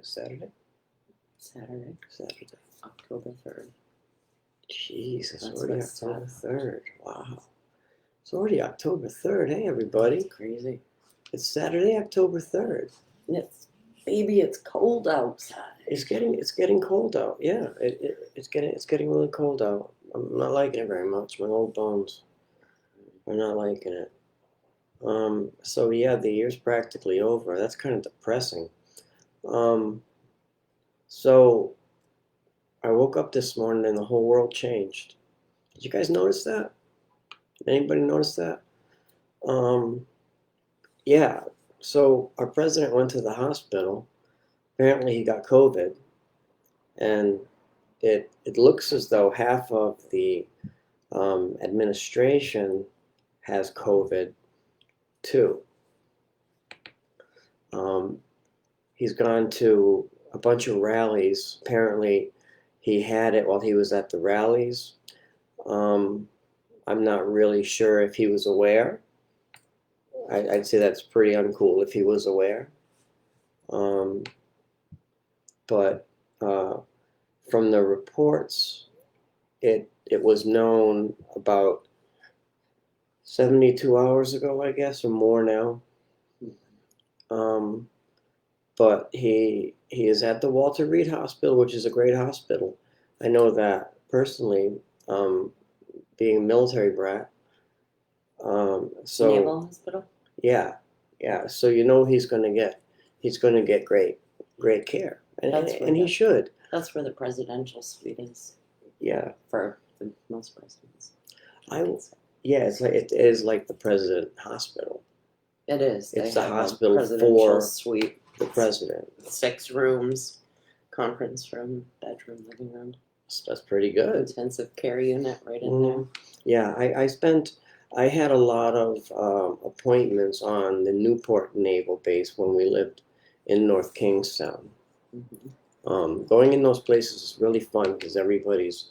Saturday? Saturday, October 3rd. Jeez, it's That's already what's October sad. 3rd. Wow. It's already October 3rd. Hey, everybody. It's crazy. It's Saturday, October 3rd. It's cold outside. It's getting cold out. Yeah, it's getting really cold out. I'm not liking it very much. My old bones are not liking it. So yeah, the year's practically over. That's kind of depressing. So I woke up this morning and the whole world changed. Did you guys notice that? Anybody notice that? Yeah. So our president went to the hospital. Apparently he got COVID, and it looks as though half of the administration has COVID too. He's gone to a bunch of rallies. Apparently, he had it while he was at the rallies. I'm not really sure if he was aware. I'd say that's pretty uncool if he was aware. But from the reports, it was known about 72 hours ago, I guess, or more now. But he is at the Walter Reed Hospital, which is a great hospital. I know that personally, being a military brat. So Naval Hospital. yeah. So he's going to get great care, and he should. That's where the presidential suite is. Yeah. For most presidents. It is like the president hospital. It is. It's the hospital presidential for suite. The president. 6 rooms, conference room, bedroom, living room. That's pretty good. Intensive care unit right in there. Yeah, I had a lot of appointments on the Newport Naval Base when we lived in North Kingstown. Going in those places is really fun because everybody's,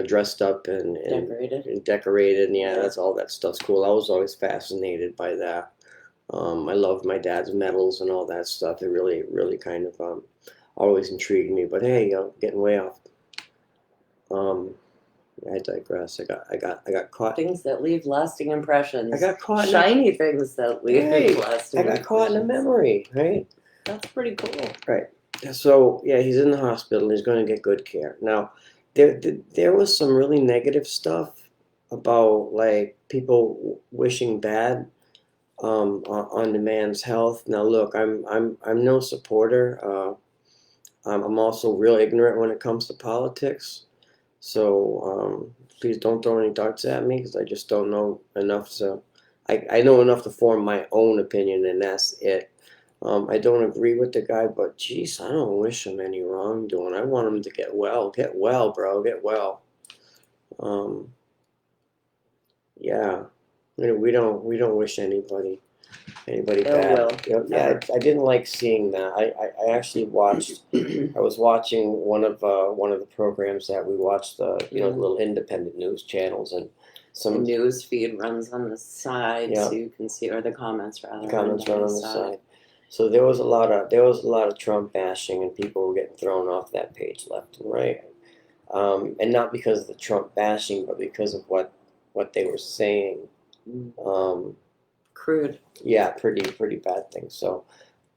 dressed up and decorated, and that's all that stuff's cool. I was always fascinated by that. I love my dad's medals and all that stuff. It really, really kind of always intrigued me. But hey, getting way off. I digress. I got caught. Things that leave lasting impressions. I got caught. Shiny things that leave lasting. I got caught in a memory. Right. That's pretty cool. Right. So yeah, he's in the hospital. He's going to get good care. Now, there was some really negative stuff about like people wishing bad on the man's health. Now, look, I'm no supporter. I'm also real ignorant when it comes to politics. So please don't throw any darts at me because I just don't know enough to. I know enough to form my own opinion, and that's it. I don't agree with the guy, but geez, I don't wish him any wrongdoing. I want him to get well. Get well, bro. Get well. Yeah. We don't wish anybody bad. Yeah, I didn't like seeing that. I actually watched. I was watching one of the programs that we watched. The little independent news channels, and the news feed runs on the side, so you can see, or the comments rather. The comments run on the side. So there was a lot of Trump bashing, and people were getting thrown off that page left and right, and not because of the Trump bashing, but because of what they were saying. Crude. Yeah, pretty bad things. So,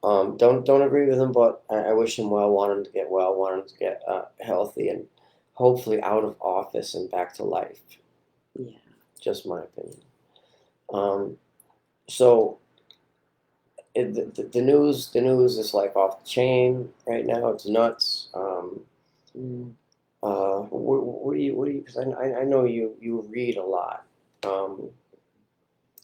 don't agree with him, but I wish him well. Want him to get well. Want him to get healthy and hopefully out of office and back to life. Yeah. Just my opinion. So, the news is like off the chain right now. It's nuts. What do you? Because I know you read a lot.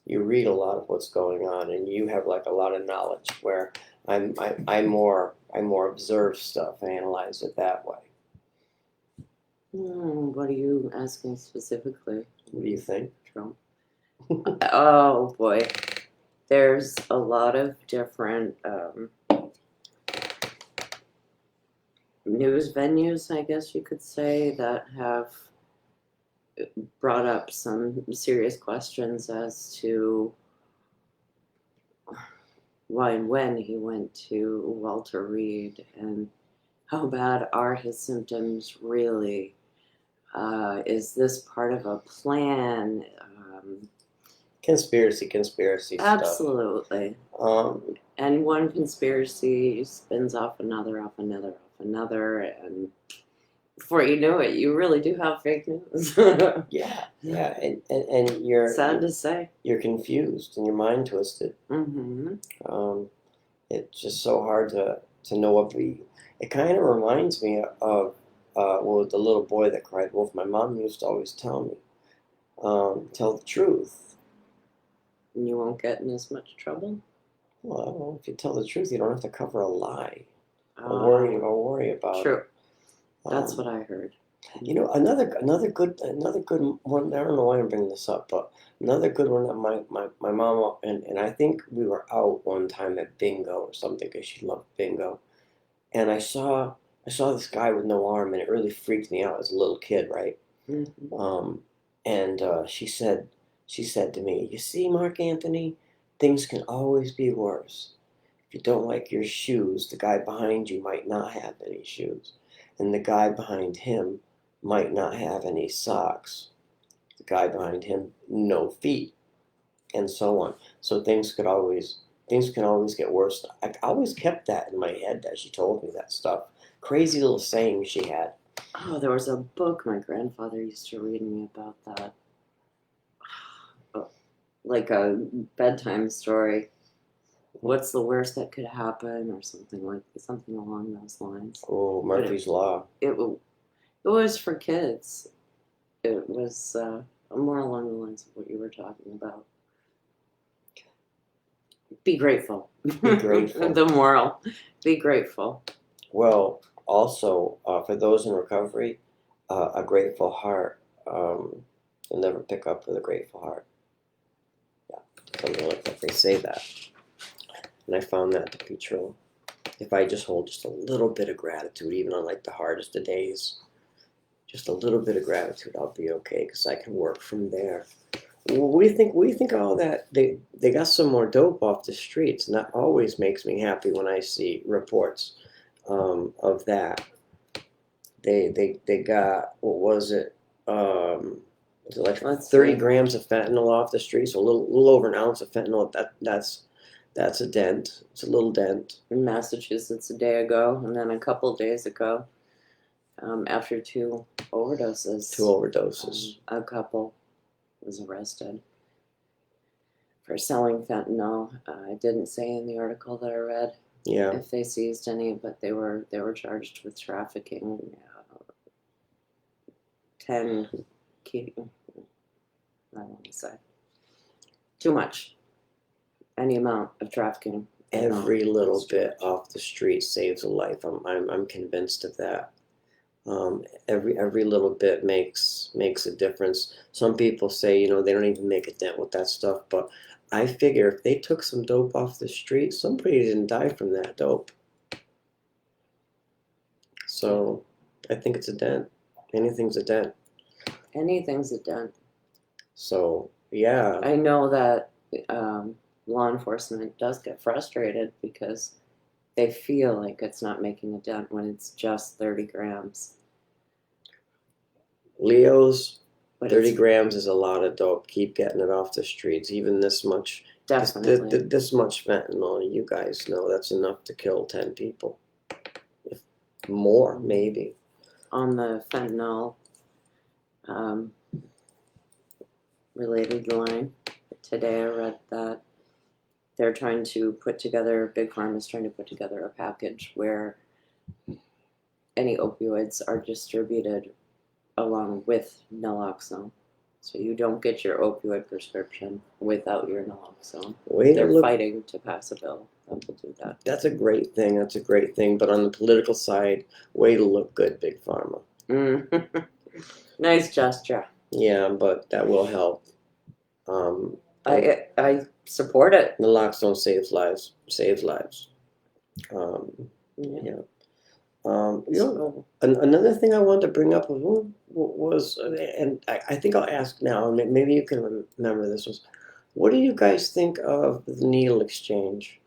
You read a lot of what's going on, and you have like a lot of knowledge. Where I more observe stuff, and analyze it that way. What are you asking specifically? What do you think, Trump? Oh boy, there's a lot of different news venues, I guess you could say, that have brought up some serious questions as to when he went to Walter Reed, and how bad are his symptoms really? Is this part of a plan? Conspiracy stuff. Absolutely. Um, And one conspiracy spins off another, and before you know it, you really do have fake news. yeah, yeah, and Sad to say. you're confused and your mind twisted. Mm-hmm. It's just so hard to know what we. It kind of reminds me of well, the little boy that cried wolf. My mom used to always tell me, tell the truth. And you won't get in as much trouble. Well, I don't know, if you tell the truth, you don't have to cover a lie or worry about True. it. That's what I heard. You know, another good one. I don't know why I'm bringing this up, but another good one that my mom and I think we were out one time at bingo or something because she loved bingo, and I saw this guy with no arm, and it really freaked me out as a little kid, right? Mm-hmm. And she said to me, "You see, Mark Anthony, things can always be worse. If you don't like your shoes, the guy behind you might not have any shoes, and the guy behind him might not have any socks. The guy behind him, no feet, and so on. So things can always get worse." I always kept that in my head as she told me that stuff. Crazy little saying she had. Oh, there was a book my grandfather used to read me about that. Oh, like a bedtime story. What's the worst that could happen, or something along those lines. Oh, Murphy's Law. It was for kids. It was more along the lines of what you were talking about. Be grateful. Be grateful. The moral. Be grateful. Well, also for those in recovery, a grateful heart. You'll never pick up with a grateful heart. Yeah, something like that. They say that, and I found that to be true. If I just hold just a little bit of gratitude, even on like the hardest of days, just a little bit of gratitude, I'll be okay because I can work from there. What do you think? What do you think of all that? They got some more dope off the streets, and that always makes me happy when I see reports of that. They got, what was it? Was it like Let's 30 see. grams of fentanyl off the street? So a little over an ounce of fentanyl. That's a dent. It's a little dent. In Massachusetts a day ago, and then a couple days ago, after two overdoses. Two overdoses. A couple was arrested for selling fentanyl. I didn't say in the article that I read Yeah. if they seized any, but they were charged with trafficking. 10 I don't want to say too much. Any amount of trafficking. Every little bit off the street saves a life. I'm convinced of that. Every little bit makes a difference. Some people say, they don't even make a dent with that stuff, but I figure if they took some dope off the street, somebody didn't die from that dope. So I think it's a dent. Anything's a dent. Anything's a dent. So yeah. I know that law enforcement does get frustrated because they feel like it's not making a dent when it's just 30 grams. Leo's, but 30 grams is a lot of dope. Keep getting it off the streets. Even this much. Definitely. This much fentanyl, you guys know that's enough to kill 10 people. If more, maybe. On the fentanyl related line, today I read that they're trying to put together, Big Pharma is trying to put together a package where any opioids are distributed along with naloxone. So you don't get your opioid prescription without your naloxone. They're fighting to pass a bill that will do that. That's a great thing. That's a great thing. But on the political side, way to look good, Big Pharma. Nice gesture. Yeah, but that will help. I support it. Naloxone saves lives. Yeah. Another thing I wanted to bring up was, and I think I'll ask now, and maybe you can remember this, was, what do you guys think of the needle exchange?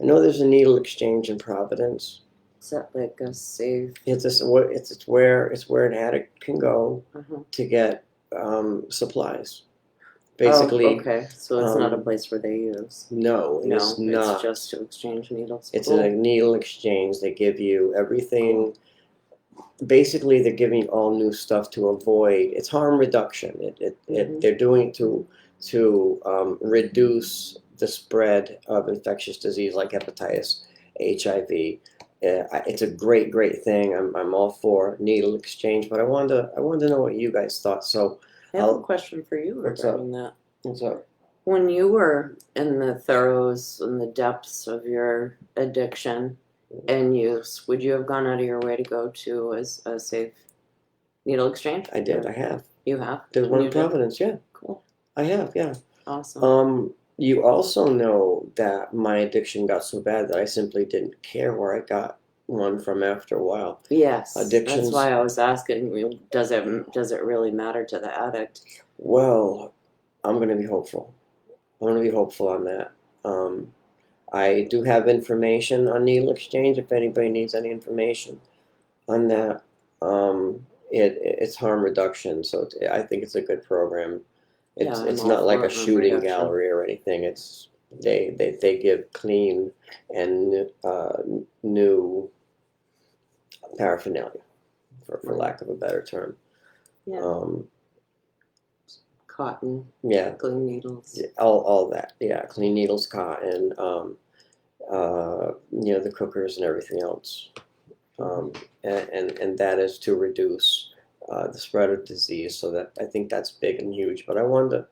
I know there's a needle exchange in Providence. Is that like a safe? It's where an addict can go Uh-huh. to get supplies. Oh, Basically, okay. So it's not a um, place where they use. no, it is No, it's not. just to exchange needles. It's Cool. a needle exchange. They give you everything. Basically, they're giving you all new stuff to avoid. It's harm reduction. They're doing it to reduce the spread of infectious disease like hepatitis, HIV. It's a great thing. I'm all for needle exchange, but I wanted to know what you guys thought. So I have a I'll. question for you What's up? regarding that. What's up? When you were in the throes and the depths of your addiction and use, would you have gone out of your way to go to as a safe needle exchange? I did. I have. You have? There's one You in did? Providence. Yeah, Cool. I have. Yeah. Awesome. You also know that my addiction got so bad that I simply didn't care where I got one from after a while. Yes, that's Addictions. why I was asking you, does it really matter to the addict? Well, I'm going to be hopeful. I'm going to be hopeful on that. I do have information on needle exchange if anybody needs any information on that. It's harm reduction, so I think it's a good program. Yeah, I'm It's all not like for a harm shooting reduction. gallery or anything. It's they give clean and new paraphernalia, for Right. lack of a better term. Yeah. Cotton, Yeah, clean needles. all that. Yeah, clean needles, cotton, the cookers and everything else. And that is to reduce the spread of disease. So that I think that's big and huge. But I want to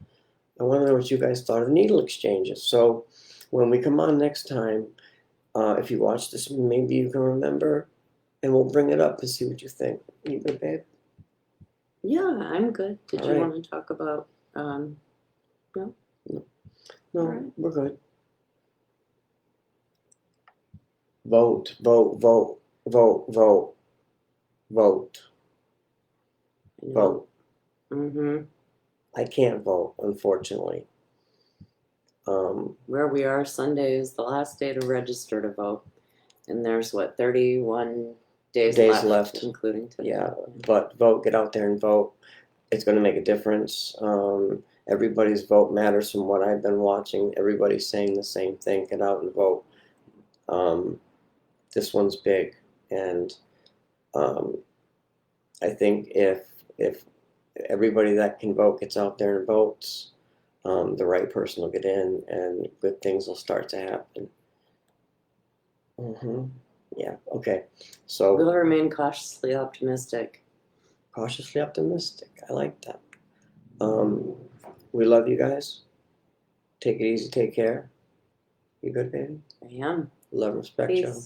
know what you guys thought of needle exchanges. So when we come on next time, if you watch this, maybe you can remember, and we'll bring it up and see what you think. You good, babe? Yeah, I'm good. Did All you right. want to talk about no? No, All right. we're good. Vote, vote, vote, vote, vote, vote, vote. Mm-hmm. I can't vote, unfortunately. Where we are, Sunday is the last day to register to vote. And there's what, 31 days left, including today. Yeah, but vote, get out there and vote. It's going to make a difference. Everybody's vote matters from what I've been watching. Everybody's saying the same thing, get out and vote. This one's big. And I think if everybody that can vote gets out there and votes, the right person will get in and good things will start to happen. Yeah, okay. So we'll remain cautiously optimistic. Cautiously optimistic. I like that. We love you guys. Take it easy. Take care. You good, baby? I am. Love and respect, Peace. y'all.